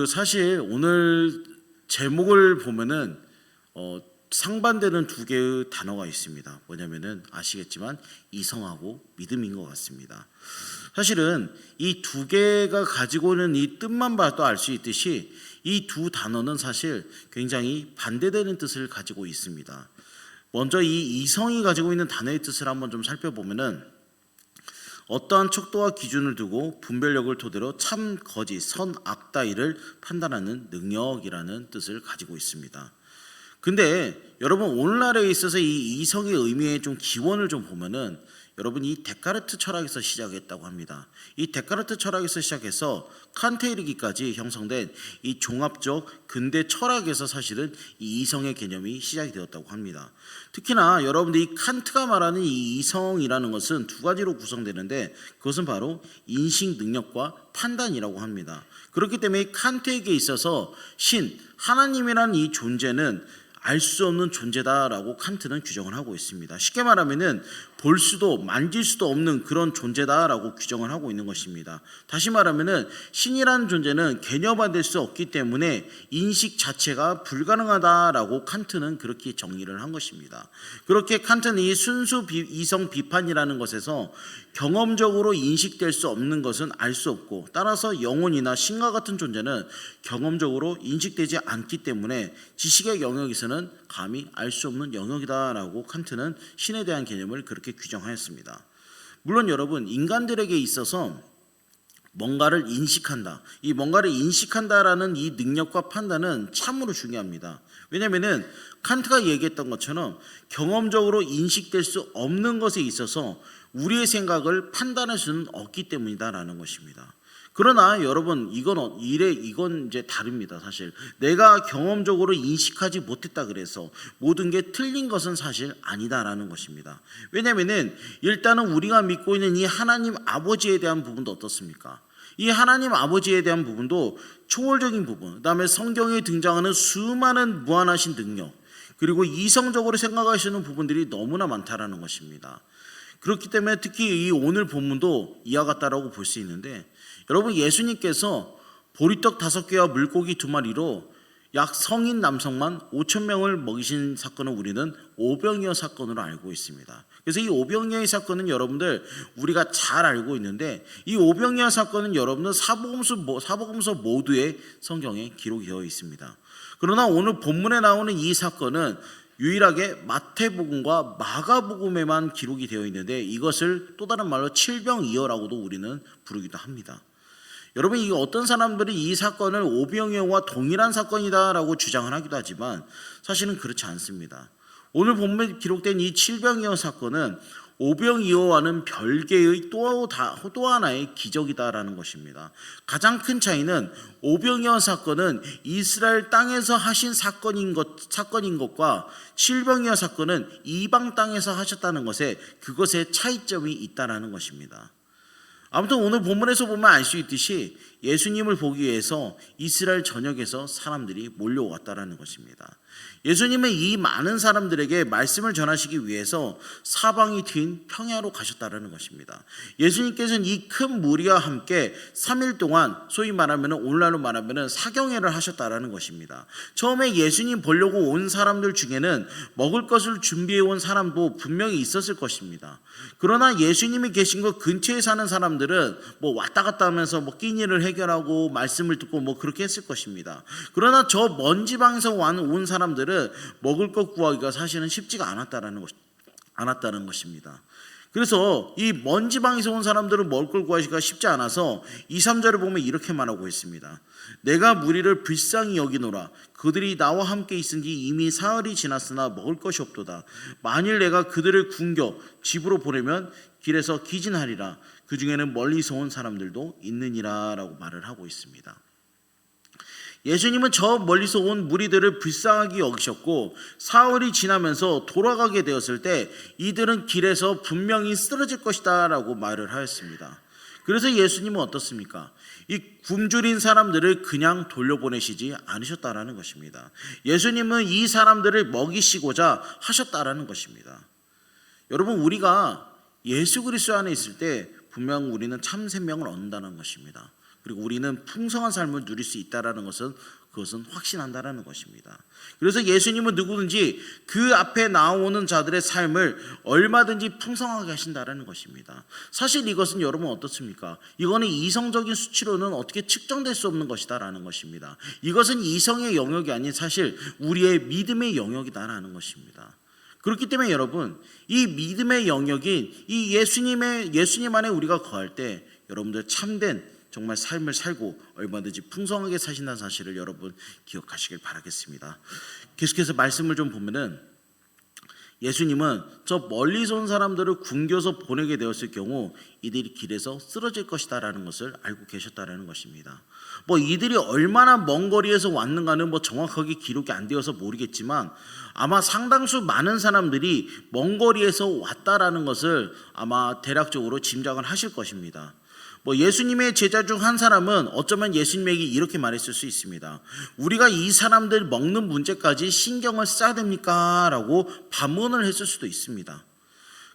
사실 오늘 제목을 보면은 상반되는 두 개의 단어가 있습니다. 뭐냐면은 아시겠지만 이성하고 믿음인 것 같습니다. 사실은 이 두 개가 가지고 있는 이 뜻만 봐도 알 수 있듯이 이 두 단어는 사실 굉장히 반대되는 뜻을 가지고 있습니다. 먼저 이 이성이 가지고 있는 단어의 뜻을 한번 좀 살펴보면은 어떠한 척도와 기준을 두고 분별력을 토대로 참, 거짓, 선, 악 따위를 판단하는 능력이라는 뜻을 가지고 있습니다. 근데 여러분 오늘날에 있어서 이 이성의 의미의 좀 기원을 좀 보면은 여러분 이 데카르트 철학에서 시작했다고 합니다. 이 데카르트 철학에서 시작해서 칸트에 이르기까지 형성된 이 종합적 근대 철학에서 사실은 이 이성의 개념이 시작이 되었다고 합니다. 특히나 여러분들 이 칸트가 말하는 이 이성이라는 것은 두 가지로 구성되는데 그것은 바로 인식 능력과 판단이라고 합니다. 그렇기 때문에 칸트에게 있어서 신, 하나님이라는 이 존재는 알 수 없는 존재다라고 칸트는 규정을 하고 있습니다. 쉽게 말하면은 볼 수도 만질 수도 없는 그런 존재다라고 규정을 하고 있는 것입니다. 다시 말하면은 신이라는 존재는 개념화될 수 없기 때문에 인식 자체가 불가능하다라고 칸트는 그렇게 정의를 한 것입니다. 그렇게 칸트는 이 순수 이성 비판이라는 것에서 경험적으로 인식될 수 없는 것은 알 수 없고 따라서 영혼이나 신과 같은 존재는 경험적으로 인식되지 않기 때문에 지식의 영역에서는 감히 알 수 없는 영역이다라고 칸트는 신에 대한 개념을 그렇게 규정하였습니다. 물론 여러분 인간들에게 있어서 뭔가를 인식한다. 이 뭔가를 인식한다라는 이 능력과 판단은 참으로 중요합니다. 왜냐하면은 칸트가 얘기했던 것처럼 경험적으로 인식될 수 없는 것에 있어서 우리의 생각을 판단할 수는 없기 때문이다라는 것입니다. 그러나 여러분 이건 이제 다릅니다. 사실 내가 경험적으로 인식하지 못했다 그래서 모든 게 틀린 것은 사실 아니다라는 것입니다. 왜냐하면은 일단은 우리가 믿고 있는 이 하나님 아버지에 대한 부분도 어떻습니까? 이 하나님 아버지에 대한 부분도 초월적인 부분, 그다음에 성경에 등장하는 수많은 무한하신 능력, 그리고 이성적으로 생각하시는 부분들이 너무나 많다라는 것입니다. 그렇기 때문에 특히 이 오늘 본문도 이와 같다라고 볼 수 있는데 여러분 예수님께서 보리떡 5개와 물고기 2마리로 약 성인 남성만 5,000명을 먹이신 사건을 우리는 오병이어 사건으로 알고 있습니다. 그래서 이 오병이어 사건은 여러분들 우리가 잘 알고 있는데 이 오병이어 사건은 여러분들 사복음서 모두의 성경에 기록이 되어 있습니다. 그러나 오늘 본문에 나오는 이 사건은 유일하게 마태복음과 마가복음에만 기록이 되어 있는데 이것을 또 다른 말로 칠병이어라고도 우리는 부르기도 합니다. 여러분 이 어떤 사람들이 이 사건을 오병이어와 동일한 사건이다라고 주장을 하기도 하지만 사실은 그렇지 않습니다. 오늘 본문에 기록된 이 칠병이어 사건은 오병이어와는 별개의 또 하나의 기적이다라는 것입니다. 가장 큰 차이는 오병이어 사건은 이스라엘 땅에서 하신 사건인 것과 칠병이어 사건은 이방 땅에서 하셨다는 것에 그것의 차이점이 있다라는 것입니다. 아무튼 오늘 본문에서 보면 알 수 있듯이 예수님을 보기 위해서 이스라엘 전역에서 사람들이 몰려왔다라는 것입니다. 예수님은 이 많은 사람들에게 말씀을 전하시기 위해서 사방이 트인 평야로 가셨다라는 것입니다. 예수님께서는 이 큰 무리와 함께 3일 동안 소위 말하면 오늘날로 말하면 사경회를 하셨다라는 것입니다. 처음에 예수님 보려고 온 사람들 중에는 먹을 것을 준비해 온 사람도 분명히 있었을 것입니다. 그러나 예수님이 계신 것 근처에 사는 사람들은 뭐 왔다 갔다 하면서 뭐 끼니를 해결하고 말씀을 듣고 뭐 그렇게 했을 것입니다. 그러나 저 먼 지방에서 온 사람들은 먹을 것 구하기가 사실은 쉽지가 않았다는 것입니다. 그래서 이 먼 지방에서 온 사람들은 먹을 걸 구하기가 쉽지 않아서 2, 3절을 보면 이렇게 말하고 있습니다. 내가 무리를 불쌍히 여기노라. 그들이 나와 함께 있은지 이미 사흘이 지났으나 먹을 것이 없도다. 만일 내가 그들을 굶겨 집으로 보내면 길에서 기진하리라. 그 중에는 멀리서 온 사람들도 있느니라 라고 말을 하고 있습니다. 예수님은 저 멀리서 온 무리들을 불쌍하게 여기셨고 사흘이 지나면서 돌아가게 되었을 때 이들은 길에서 분명히 쓰러질 것이다 라고 말을 하였습니다. 그래서 예수님은 어떻습니까? 이 굶주린 사람들을 그냥 돌려보내시지 않으셨다라는 것입니다. 예수님은 이 사람들을 먹이시고자 하셨다라는 것입니다. 여러분 우리가 예수 그리스도 안에 있을 때 분명 우리는 참 생명을 얻는다는 것입니다. 그리고 우리는 풍성한 삶을 누릴 수 있다라는 것은 그것은 확신한다라는 것입니다. 그래서 예수님은 누구든지 그 앞에 나오는 자들의 삶을 얼마든지 풍성하게 하신다라는 것입니다. 사실 이것은 여러분 어떻습니까? 이거는 이성적인 수치로는 어떻게 측정될 수 없는 것이다라는 것입니다. 이것은 이성의 영역이 아닌 사실 우리의 믿음의 영역이다라는 것입니다. 그렇기 때문에 여러분, 이 믿음의 영역인 이 예수님 안에 우리가 거할 때 여러분들 참된 정말 삶을 살고 얼마든지 풍성하게 사신다는 사실을 여러분 기억하시길 바라겠습니다. 계속해서 말씀을 좀 보면은 예수님은 저 멀리서 온 사람들을 굶겨서 보내게 되었을 경우 이들이 길에서 쓰러질 것이다라는 것을 알고 계셨다라는 것입니다. 이들이 얼마나 먼 거리에서 왔는가는 정확하게 기록이 안 되어서 모르겠지만 아마 상당수 많은 사람들이 먼 거리에서 왔다라는 것을 아마 대략적으로 짐작을 하실 것입니다. 예수님의 제자 중 한 사람은 어쩌면 예수님에게 이렇게 말했을 수 있습니다. 우리가 이 사람들 먹는 문제까지 신경을 써야 됩니까? 라고 반문을 했을 수도 있습니다.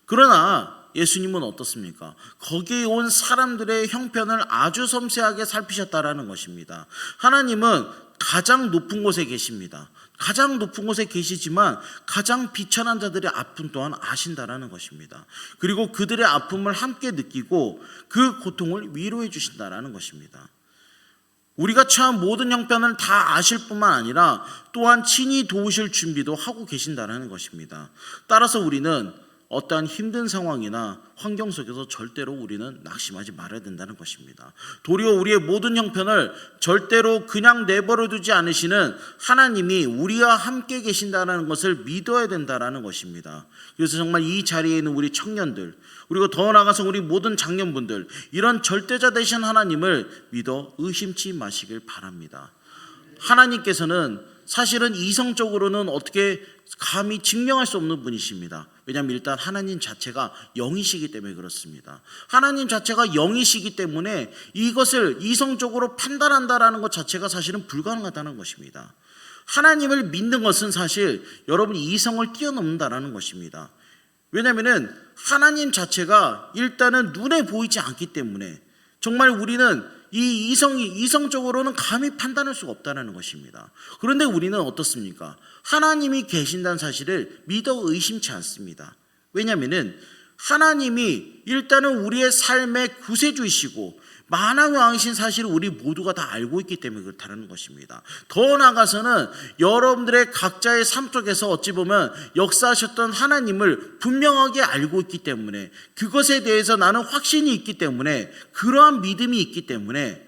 그러나 예수님은 어떻습니까? 거기에 온 사람들의 형편을 아주 섬세하게 살피셨다라는 것입니다. 하나님은 가장 높은 곳에 계십니다. 가장 높은 곳에 계시지만 가장 비천한 자들의 아픔 또한 아신다라는 것입니다. 그리고 그들의 아픔을 함께 느끼고 그 고통을 위로해 주신다라는 것입니다. 우리가 처한 모든 형편을 다 아실 뿐만 아니라 또한 친히 도우실 준비도 하고 계신다라는 것입니다. 따라서 우리는 어떠한 힘든 상황이나 환경 속에서 절대로 우리는 낙심하지 말아야 된다는 것입니다. 도리어 우리의 모든 형편을 절대로 그냥 내버려 두지 않으시는 하나님이 우리와 함께 계신다는 것을 믿어야 된다는 것입니다. 그래서 정말 이 자리에 있는 우리 청년들, 그리고 더 나아가서 우리 모든 장년분들, 이런 절대자 되신 하나님을 믿어 의심치 마시길 바랍니다. 하나님께서는 사실은 이성적으로는 어떻게 감히 증명할 수 없는 분이십니다. 왜냐하면 일단 하나님 자체가 영이시기 때문에 그렇습니다. 하나님 자체가 영이시기 때문에 이것을 이성적으로 판단한다라는 것 자체가 사실은 불가능하다는 것입니다. 하나님을 믿는 것은 사실 여러분 이성을 뛰어넘는다라는 것입니다. 왜냐하면 하나님 자체가 일단은 눈에 보이지 않기 때문에 정말 우리는 이 이성적으로는 감히 판단할 수가 없다는 것입니다. 그런데 우리는 어떻습니까? 하나님이 계신다는 사실을 믿어 의심치 않습니다. 왜냐하면 하나님이 일단은 우리의 삶의 구세주이시고 만왕의 왕이신 사실을 우리 모두가 다 알고 있기 때문에 그렇다는 것입니다. 더 나아가서는 여러분들의 각자의 삶 속에서 어찌 보면 역사하셨던 하나님을 분명하게 알고 있기 때문에 그것에 대해서 나는 확신이 있기 때문에 그러한 믿음이 있기 때문에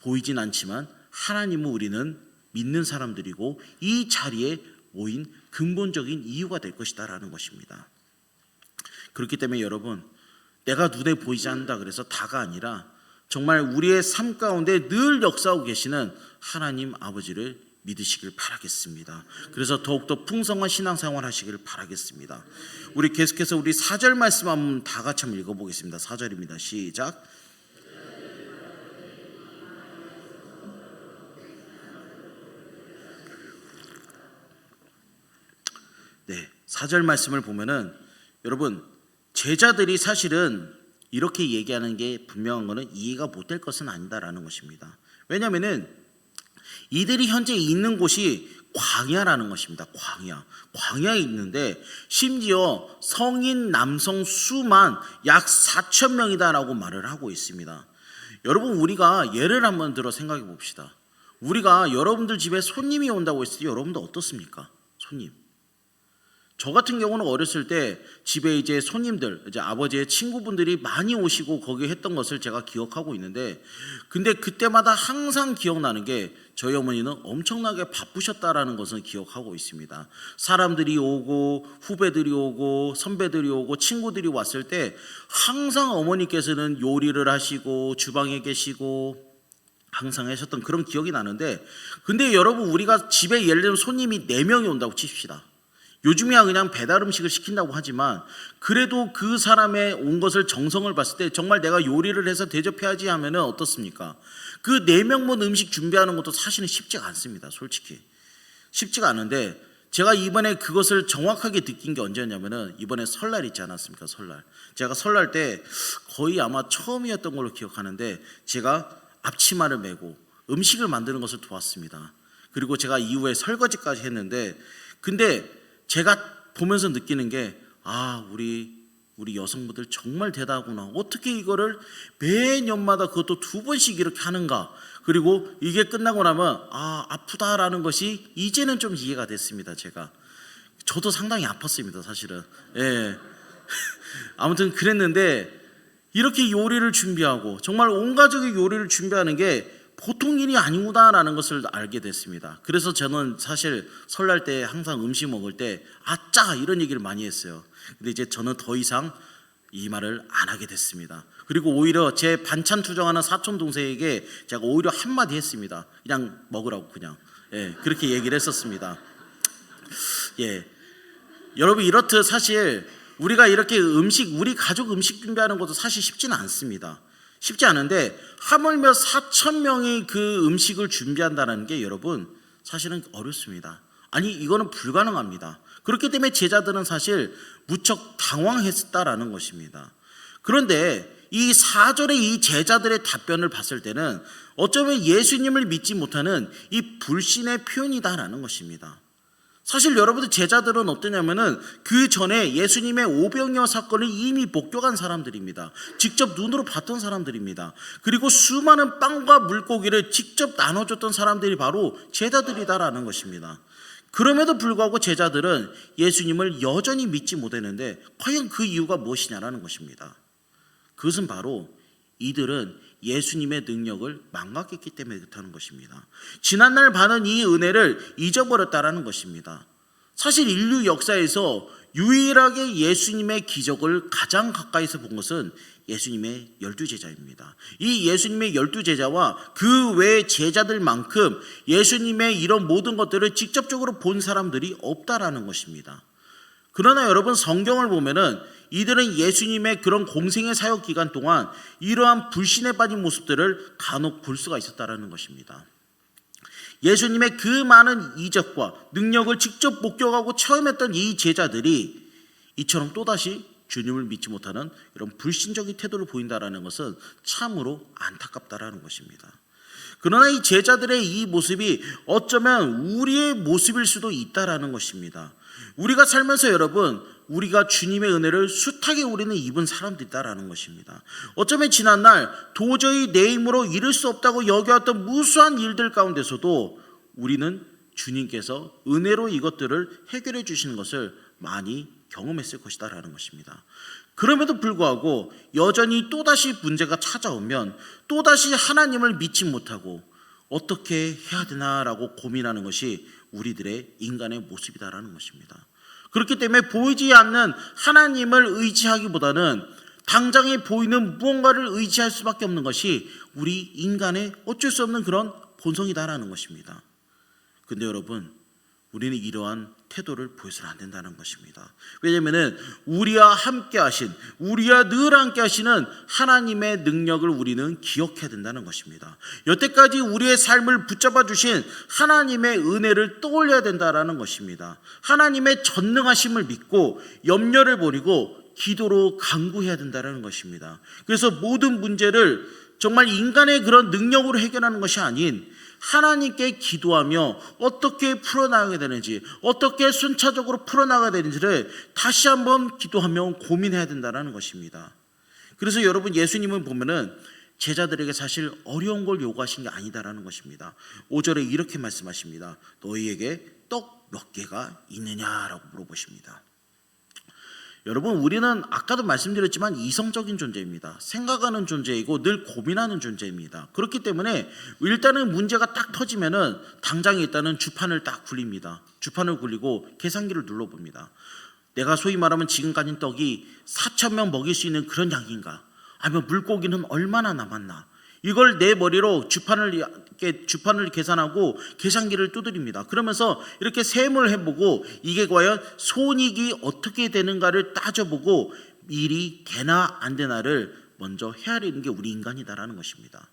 보이진 않지만 하나님을 우리는 믿는 사람들이고 이 자리에 모인 근본적인 이유가 될 것이다라는 것입니다. 그렇기 때문에 여러분, 내가 눈에 보이지 않는다 그래서 다가 아니라 정말 우리의 삶 가운데 늘 역사하고 계시는 하나님 아버지를 믿으시길 바라겠습니다. 그래서 더욱더 풍성한 신앙생활 하시길 바라겠습니다. 우리 계속해서 우리 4절 말씀 한번 다 같이 한번 읽어보겠습니다. 4절입니다. 시작. 네, 4절 말씀을 보면은 여러분, 제자들이 사실은 이렇게 얘기하는 게 분명한 것은 이해가 못될 것은 아니다라는 것입니다. 왜냐하면 이들이 현재 있는 곳이 광야라는 것입니다. 광야에 있는데 심지어 성인 남성 수만 약 4천 명이다라고 말을 하고 있습니다. 여러분, 우리가 예를 한번 들어 생각해 봅시다. 우리가 여러분들 집에 손님이 온다고 했을 때 여러분들 어떻습니까? 손님. 저 같은 경우는 어렸을 때 집에 이제 손님들, 이제 아버지의 친구분들이 많이 오시고 거기 했던 것을 제가 기억하고 있는데, 근데 그때마다 항상 기억나는 게 저희 어머니는 엄청나게 바쁘셨다라는 것을 기억하고 있습니다. 사람들이 오고 후배들이 오고 선배들이 오고 친구들이 왔을 때 항상 어머니께서는 요리를 하시고 주방에 계시고 항상 하셨던 그런 기억이 나는데, 근데 여러분, 우리가 집에 예를 들면 손님이 4명이 온다고 칩시다. 요즘이야 그냥 배달 음식을 시킨다고 하지만 그래도 그 사람의 온 것을 정성을 봤을 때 정말 내가 요리를 해서 대접해야지 하면은 어떻습니까? 그 4명분 음식 준비하는 것도 사실은 쉽지가 않습니다. 솔직히 쉽지가 않은데, 제가 이번에 그것을 정확하게 느낀 게 언제였냐면은 이번에 설날 있지 않았습니까? 설날. 제가 설날 때 거의 아마 처음이었던 걸로 기억하는데, 제가 앞치마를 메고 음식을 만드는 것을 도왔습니다. 그리고 제가 이후에 설거지까지 했는데, 근데 제가 보면서 느끼는 게, 우리 여성분들 정말 대단하구나. 어떻게 이거를 매년마다 그것도 2번씩 이렇게 하는가. 그리고 이게 끝나고 나면 아프다라는 것이 이제는 좀 이해가 됐습니다. 저도 상당히 아팠습니다, 사실은. 예. 아무튼 그랬는데, 이렇게 요리를 준비하고 정말 온 가족의 요리를 준비하는 게 보통 일이 아니구나라는 것을 알게 됐습니다. 그래서 저는 사실 설날 때 항상 음식 먹을 때 아짜 이런 얘기를 많이 했어요. 근데 이제 저는 더 이상 이 말을 안 하게 됐습니다. 그리고 오히려 제 반찬 투정하는 사촌 동생에게 제가 오히려 한마디 했습니다. 그냥 먹으라고, 그냥. 예, 그렇게 얘기를 했었습니다. 예, 여러분, 이렇듯 사실 우리가 이렇게 우리 가족 음식 준비하는 것도 사실 쉽지는 않습니다. 쉽지 않은데 하물며 4,000명이 그 음식을 준비한다는 게 여러분 사실은 어렵습니다. 아니, 이거는 불가능합니다. 그렇기 때문에 제자들은 사실 무척 당황했다라는 것입니다. 그런데 이 4절의 이 제자들의 답변을 봤을 때는 어쩌면 예수님을 믿지 못하는 이 불신의 표현이다라는 것입니다. 사실 여러분들 제자들은 어떠냐면은 그 전에 예수님의 오병이어 사건을 이미 목격한 사람들입니다. 직접 눈으로 봤던 사람들입니다. 그리고 수많은 빵과 물고기를 직접 나눠줬던 사람들이 바로 제자들이다라는 것입니다. 그럼에도 불구하고 제자들은 예수님을 여전히 믿지 못했는데 과연 그 이유가 무엇이냐라는 것입니다. 그것은 바로 이들은 예수님의 능력을 망각했기 때문에 그렇다는 것입니다. 지난날 받은 이 은혜를 잊어버렸다라는 것입니다. 사실 인류 역사에서 유일하게 예수님의 기적을 가장 가까이서 본 것은 예수님의 12제자입니다. 이 예수님의 12제자와 그 외의 제자들만큼 예수님의 이런 모든 것들을 직접적으로 본 사람들이 없다라는 것입니다. 그러나 여러분, 성경을 보면은 이들은 예수님의 그런 공생의 사역 기간 동안 이러한 불신에 빠진 모습들을 간혹 볼 수가 있었다라는 것입니다. 예수님의 그 많은 이적과 능력을 직접 목격하고 체험했던 이 제자들이 이처럼 또다시 주님을 믿지 못하는 이런 불신적인 태도를 보인다라는 것은 참으로 안타깝다라는 것입니다. 그러나 이 제자들의 이 모습이 어쩌면 우리의 모습일 수도 있다라는 것입니다. 우리가 살면서 여러분, 우리가 주님의 은혜를 숱하게 우리는 입은 사람들이다라는 것입니다. 어쩌면 지난날 도저히 내 힘으로 이룰 수 없다고 여겨왔던 무수한 일들 가운데서도 우리는 주님께서 은혜로 이것들을 해결해 주시는 것을 많이 경험했을 것이다라는 것입니다. 그럼에도 불구하고 여전히 또다시 문제가 찾아오면 또다시 하나님을 믿지 못하고 어떻게 해야 되나라고 고민하는 것이 우리들의 인간의 모습이다라는 것입니다. 그렇기 때문에 보이지 않는 하나님을 의지하기보다는 당장에 보이는 무언가를 의지할 수밖에 없는 것이 우리 인간의 어쩔 수 없는 그런 본성이다라는 것입니다. 근데 여러분, 우리는 이러한 태도를 보여서는 안 된다는 것입니다. 왜냐하면 우리와 함께 하신, 우리와 늘 함께 하시는 하나님의 능력을 우리는 기억해야 된다는 것입니다. 여태까지 우리의 삶을 붙잡아 주신 하나님의 은혜를 떠올려야 된다는 것입니다. 하나님의 전능하심을 믿고 염려를 버리고 기도로 간구해야 된다는 것입니다. 그래서 모든 문제를 정말 인간의 그런 능력으로 해결하는 것이 아닌 하나님께 기도하며 어떻게 풀어나가야 되는지, 어떻게 순차적으로 풀어나가야 되는지를 다시 한번 기도하며 고민해야 된다는 것입니다. 그래서 여러분, 예수님은 보면은 제자들에게 사실 어려운 걸 요구하신 게 아니다라는 것입니다. 5절에 이렇게 말씀하십니다. 너희에게 떡 몇 개가 있느냐라고 물어보십니다. 여러분, 우리는 아까도 말씀드렸지만 이성적인 존재입니다. 생각하는 존재이고 늘 고민하는 존재입니다. 그렇기 때문에 일단은 문제가 딱 터지면은 당장에 일단은 주판을 딱 굴립니다. 주판을 굴리고 계산기를 눌러봅니다. 내가 소위 말하면 지금 가진 떡이 4,000명 먹일 수 있는 그런 양인가? 아니면 물고기는 얼마나 남았나? 이걸 내 머리로 주판을 계산하고 계산기를 두드립니다. 그러면서 이렇게 셈을 해보고 이게 과연 손익이 어떻게 되는가를 따져보고 일이 되나 안 되나를 먼저 헤아리는 게 우리 인간이다라는 것입니다.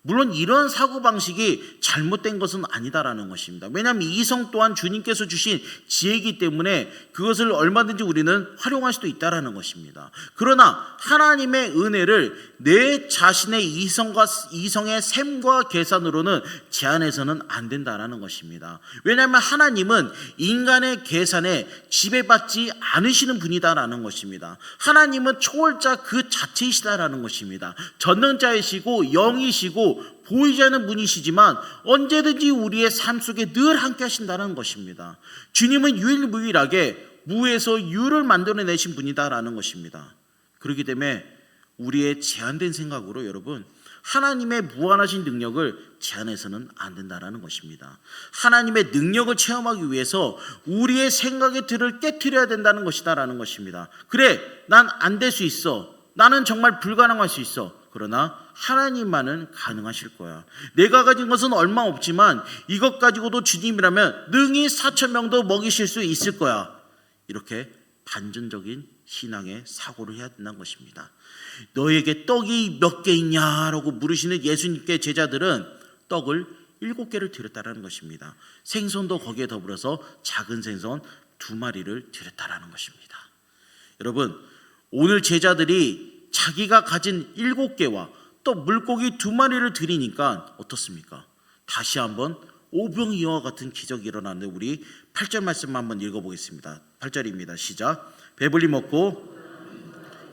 물론 이런 사고방식이 잘못된 것은 아니다라는 것입니다. 왜냐하면 이성 또한 주님께서 주신 지혜이기 때문에 그것을 얼마든지 우리는 활용할 수도 있다라는 것입니다. 그러나 하나님의 은혜를 내 자신의 이성의 셈과 계산으로는 제한해서는 안 된다라는 것입니다. 왜냐하면 하나님은 인간의 계산에 지배받지 않으시는 분이다라는 것입니다. 하나님은 초월자 그 자체이시다라는 것입니다. 전능자이시고 영이시고 보이지 않는 분이시지만 언제든지 우리의 삶 속에 늘 함께 하신다는 것입니다. 주님은 유일무이하게 무에서 유를 만들어내신 분이다라는 것입니다. 그렇기 때문에 우리의 제한된 생각으로 여러분 하나님의 무한하신 능력을 제한해서는 안 된다라는 것입니다. 하나님의 능력을 체험하기 위해서 우리의 생각의 틀을 깨트려야 된다는 것이다라는 것입니다. 그래, 난 안 될 수 있어. 나는 정말 불가능할 수 있어. 그러나 하나님만은 가능하실 거야. 내가 가진 것은 얼마 없지만 이것 가지고도 주님이라면 능히 4,000명도 먹이실 수 있을 거야. 이렇게 반전적인 신앙의 사고를 해야 된다는 것입니다. 너에게 떡이 몇 개 있냐라고 물으시는 예수님께 제자들은 떡을 7개를 드렸다라는 것입니다. 생선도 거기에 더불어서 작은 생선 2마리를 드렸다라는 것입니다. 여러분, 오늘 제자들이 자기가 가진 7개와 또 물고기 2마리를 드리니까 어떻습니까? 다시 한번 오병이어와 같은 기적이 일어나는데 우리 8절 말씀 한번 읽어보겠습니다. 8절입니다. 시작. 배불리 먹고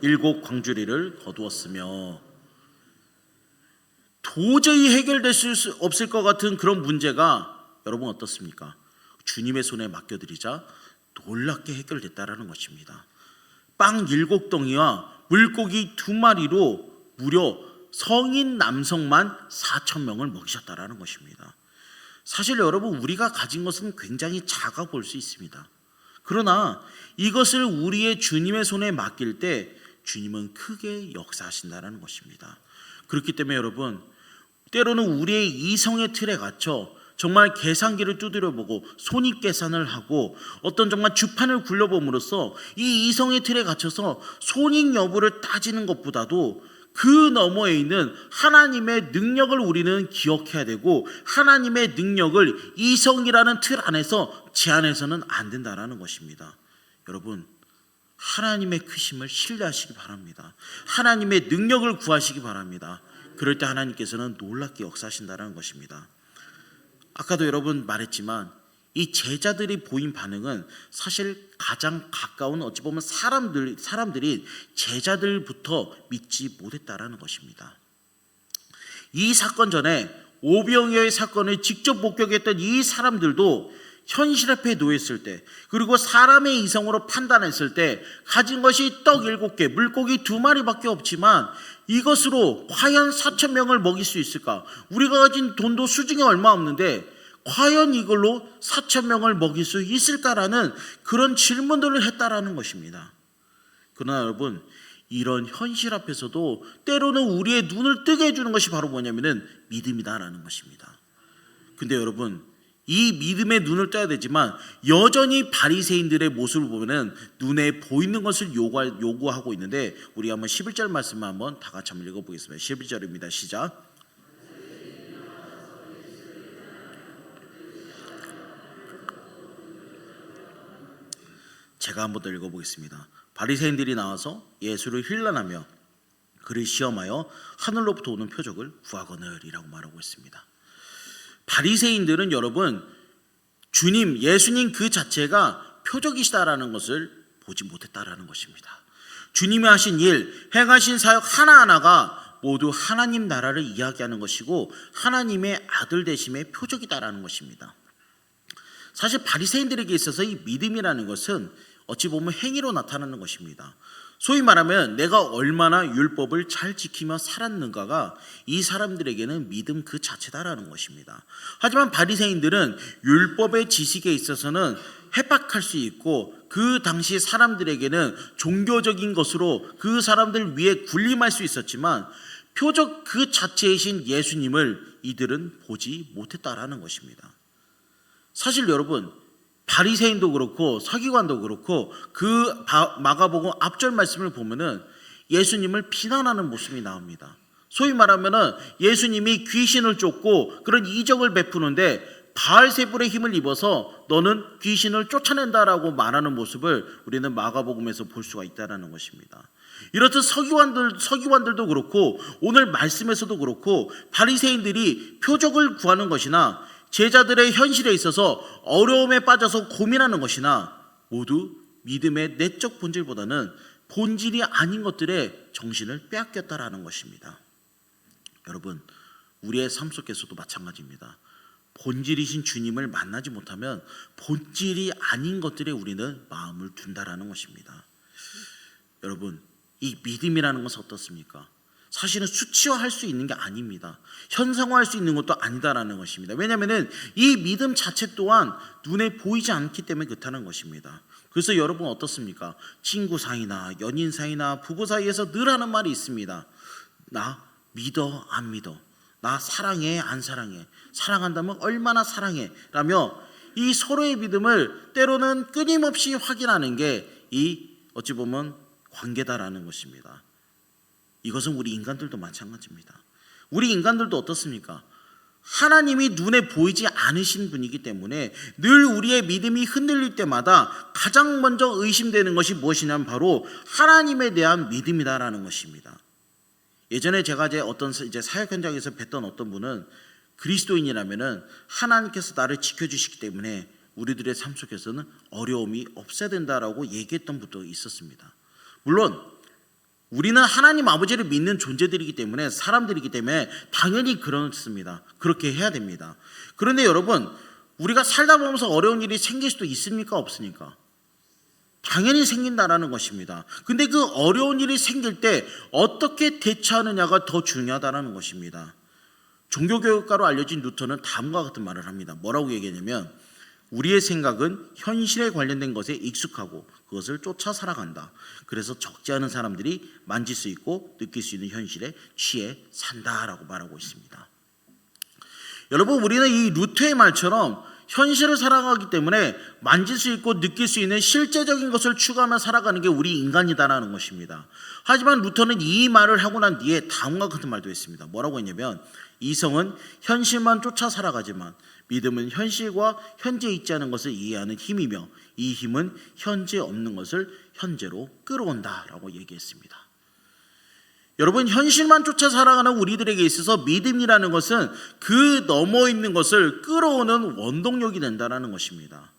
7 광주리를 거두었으며. 도저히 해결될 수 없을 것 같은 그런 문제가 여러분 어떻습니까? 주님의 손에 맡겨드리자 놀랍게 해결됐다라는 것입니다. 빵 7덩이와 물고기 2마리로 무려 성인 남성만 4,000명을 먹이셨다라는 것입니다. 사실 여러분 우리가 가진 것은 굉장히 작아 보일 수 있습니다. 그러나 이것을 우리의 주님의 손에 맡길 때 주님은 크게 역사하신다는 것입니다. 그렇기 때문에 여러분 때로는 우리의 이성의 틀에 갇혀 정말 계산기를 두드려보고 손익계산을 하고 어떤 정말 주판을 굴려봄으로써 이 이성의 틀에 갇혀서 손익 여부를 따지는 것보다도 그 너머에 있는 하나님의 능력을 우리는 기억해야 되고 하나님의 능력을 이성이라는 틀 안에서 제한해서는 안 된다라는 것입니다. 여러분 하나님의 크심을 신뢰하시기 바랍니다. 하나님의 능력을 구하시기 바랍니다. 그럴 때 하나님께서는 놀랍게 역사하신다는 것입니다. 아까도 여러분 말했지만 이 제자들이 보인 반응은 사실 가장 가까운 어찌 보면 사람들이 제자들부터 믿지 못했다라는 것입니다. 이 사건 전에 오병이어의 사건을 직접 목격했던 이 사람들도 현실 앞에 놓였을 때 그리고 사람의 이성으로 판단했을 때 가진 것이 떡 7개, 물고기 2마리밖에 없지만 이것으로 과연 4,000명을 먹일 수 있을까? 우리가 가진 돈도 수중에 얼마 없는데 과연 이걸로 4,000명을 먹일 수 있을까라는 그런 질문들을 했다라는 것입니다. 그러나 여러분 이런 현실 앞에서도 때로는 우리의 눈을 뜨게 해주는 것이 바로 뭐냐면은 믿음이다라는 것입니다. 근데 여러분 이 믿음의 눈을 떠야 되지만 여전히 바리새인들의 모습을 보면은 눈에 보이는 것을 요구하고 있는데 우리 한번 11절 말씀만 한번 다 같이 한번 읽어보겠습니다. 11절입니다. 시작. 제가 한번 더 읽어보겠습니다. 바리새인들이 나와서 예수를 힐난하며 그를 시험하여 하늘로부터 오는 표적을 구하거늘이라고 말하고 있습니다. 바리새인들은 여러분 예수님 그 자체가 표적이시다라는 것을 보지 못했다라는 것입니다. 주님이 하신 일, 행하신 사역 하나하나가 모두 하나님 나라를 이야기하는 것이고 하나님의 아들 되심의 표적이다라는 것입니다. 사실 바리새인들에게 있어서 이 믿음이라는 것은 어찌 보면 행위로 나타나는 것입니다. 소위 말하면 내가 얼마나 율법을 잘 지키며 살았는가가 이 사람들에게는 믿음 그 자체다라는 것입니다. 하지만 바리새인들은 율법의 지식에 있어서는 해박할 수 있고 그 당시 사람들에게는 종교적인 것으로 그 사람들 위에 군림할 수 있었지만 표적 그 자체이신 예수님을 이들은 보지 못했다라는 것입니다. 사실 여러분 바리새인도 그렇고 서기관도 그렇고 그 마가복음 앞절 말씀을 보면은 예수님을 비난하는 모습이 나옵니다. 소위 말하면은 예수님이 귀신을 쫓고 그런 이적을 베푸는데 바알세불의 힘을 입어서 너는 귀신을 쫓아낸다라고 말하는 모습을 우리는 마가복음에서 볼 수가 있다는 것입니다. 이렇듯 서기관들도 그렇고 오늘 말씀에서도 그렇고 바리새인들이 표적을 구하는 것이나 제자들의 현실에 있어서 어려움에 빠져서 고민하는 것이나 모두 믿음의 내적 본질보다는 본질이 아닌 것들에 정신을 빼앗겼다라는 것입니다. 여러분, 우리의 삶 속에서도 마찬가지입니다. 본질이신 주님을 만나지 못하면 본질이 아닌 것들에 우리는 마음을 둔다라는 것입니다. 여러분, 이 믿음이라는 것은 어떻습니까? 사실은 수치화할 수 있는 게 아닙니다. 현상화할 수 있는 것도 아니다라는 것입니다. 왜냐하면 이 믿음 자체 또한 눈에 보이지 않기 때문에 그렇다는 것입니다. 그래서 여러분 어떻습니까? 친구 사이나 연인 사이나 부부 사이에서 늘 하는 말이 있습니다. 나 믿어 안 믿어? 나 사랑해 안 사랑해? 사랑한다면 얼마나 사랑해? 라며 이 서로의 믿음을 때로는 끊임없이 확인하는 게 이 어찌 보면 관계다라는 것입니다. 이것은 우리 인간들도 마찬가지입니다. 우리 인간들도 어떻습니까? 하나님이 눈에 보이지 않으신 분이기 때문에 늘 우리의 믿음이 흔들릴 때마다 가장 먼저 의심되는 것이 무엇이냐면 바로 하나님에 대한 믿음이다라는 것입니다. 예전에 제가 어떤 사역 현장에서 뵀던 어떤 분은 그리스도인이라면은 하나님께서 나를 지켜주시기 때문에 우리들의 삶 속에서는 어려움이 없어야 된다라고 얘기했던 분도 있었습니다. 물론 우리는 하나님 아버지를 믿는 존재들이기 때문에 사람들이기 때문에 당연히 그렇습니다. 그렇게 해야 됩니다. 그런데 여러분, 우리가 살다 보면서 어려운 일이 생길 수도 있습니까? 없습니까? 당연히 생긴다라는 것입니다. 근데 그 어려운 일이 생길 때 어떻게 대처하느냐가 더 중요하다는 것입니다. 종교교육가로 알려진 루터는 다음과 같은 말을 합니다. 뭐라고 얘기하냐면 우리의 생각은 현실에 관련된 것에 익숙하고 그것을 쫓아 살아간다. 그래서 적지 않은 사람들이 만질 수 있고 느낄 수 있는 현실에 취해 산다라고 말하고 있습니다. 여러분, 우리는 이 루터의 말처럼 현실을 살아가기 때문에 만질 수 있고 느낄 수 있는 실제적인 것을 추구하며 살아가는 게 우리 인간이다라는 것입니다. 하지만 루터는 이 말을 하고 난 뒤에 다음과 같은 말도 했습니다. 뭐라고 했냐면 이성은 현실만 쫓아 살아가지만 믿음은 현실과 현재에 있지 않은 것을 이해하는 힘이며 이 힘은 현재 없는 것을 현재로 끌어온다라고 얘기했습니다. 여러분, 현실만 쫓아 살아가는 우리들에게 있어서 믿음이라는 것은 그 넘어 있는 것을 끌어오는 원동력이 된다는 것입니다.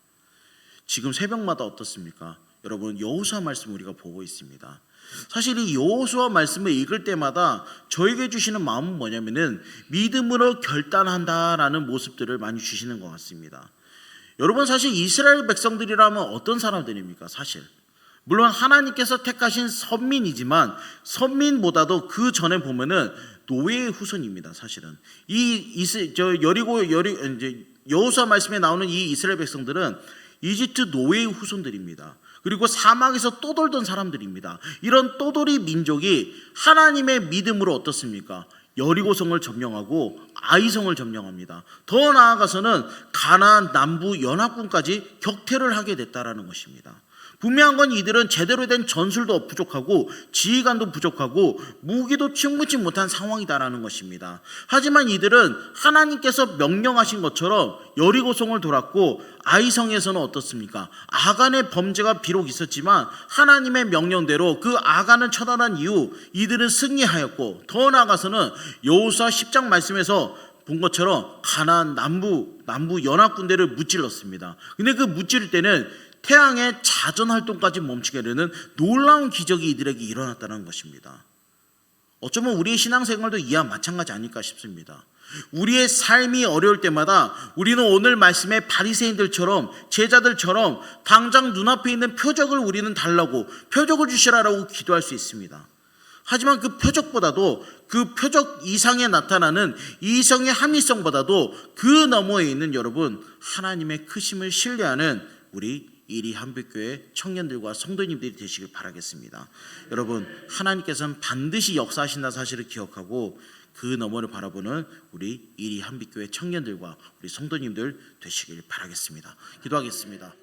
지금 새벽마다 어떻습니까? 여러분, 여호수아 말씀 우리가 보고 있습니다. 사실 이 여호수아 말씀을 읽을 때마다 저에게 주시는 마음은 뭐냐면은 믿음으로 결단한다라는 모습들을 많이 주시는 것 같습니다. 여러분, 사실 이스라엘 백성들이라면 어떤 사람들입니까? 사실 물론 하나님께서 택하신 선민이지만 선민보다도 그 전에 보면은 노예의 후손입니다. 사실은 여호수아 말씀에 나오는 이 이스라엘 백성들은 이집트 노예의 후손들입니다. 그리고 사막에서 떠돌던 사람들입니다. 이런 떠돌이 민족이 하나님의 믿음으로 어떻습니까? 여리고성을 점령하고 아이성을 점령합니다. 더 나아가서는 가나안 남부 연합군까지 격퇴를 하게 됐다라는 것입니다. 분명한 건 이들은 제대로 된 전술도 부족하고 지휘관도 부족하고 무기도 충분치 못한 상황이다라는 것입니다. 하지만 이들은 하나님께서 명령하신 것처럼 여리고성을 돌았고 아이성에서는 어떻습니까? 아간의 범죄가 비록 있었지만 하나님의 명령대로 그 아간을 처단한 이후 이들은 승리하였고 더 나아가서는 여호수아 10장 말씀에서 본 것처럼 가나안 남부 연합군대를 무찔렀습니다. 근데 그 무찌를 때는 태양의 자전활동까지 멈추게 되는 놀라운 기적이 이들에게 일어났다는 것입니다. 어쩌면 우리의 신앙생활도 이와 마찬가지 아닐까 싶습니다. 우리의 삶이 어려울 때마다 우리는 오늘 말씀의 바리새인들처럼 제자들처럼 당장 눈앞에 있는 표적을 우리는 달라고 표적을 주시라고 기도할 수 있습니다. 하지만 그 표적보다도 그 표적 이상에 나타나는 이성의 합리성보다도 그 너머에 있는 여러분 하나님의 크심을 신뢰하는 우리 이리 한빛교회 청년들과 성도님들이 되시길 바라겠습니다. 여러분, 하나님께서는 반드시 역사하신다 사실을 기억하고 그 너머를 바라보는 우리 이리 한빛교회 청년들과 우리 성도님들 되시길 바라겠습니다. 기도하겠습니다.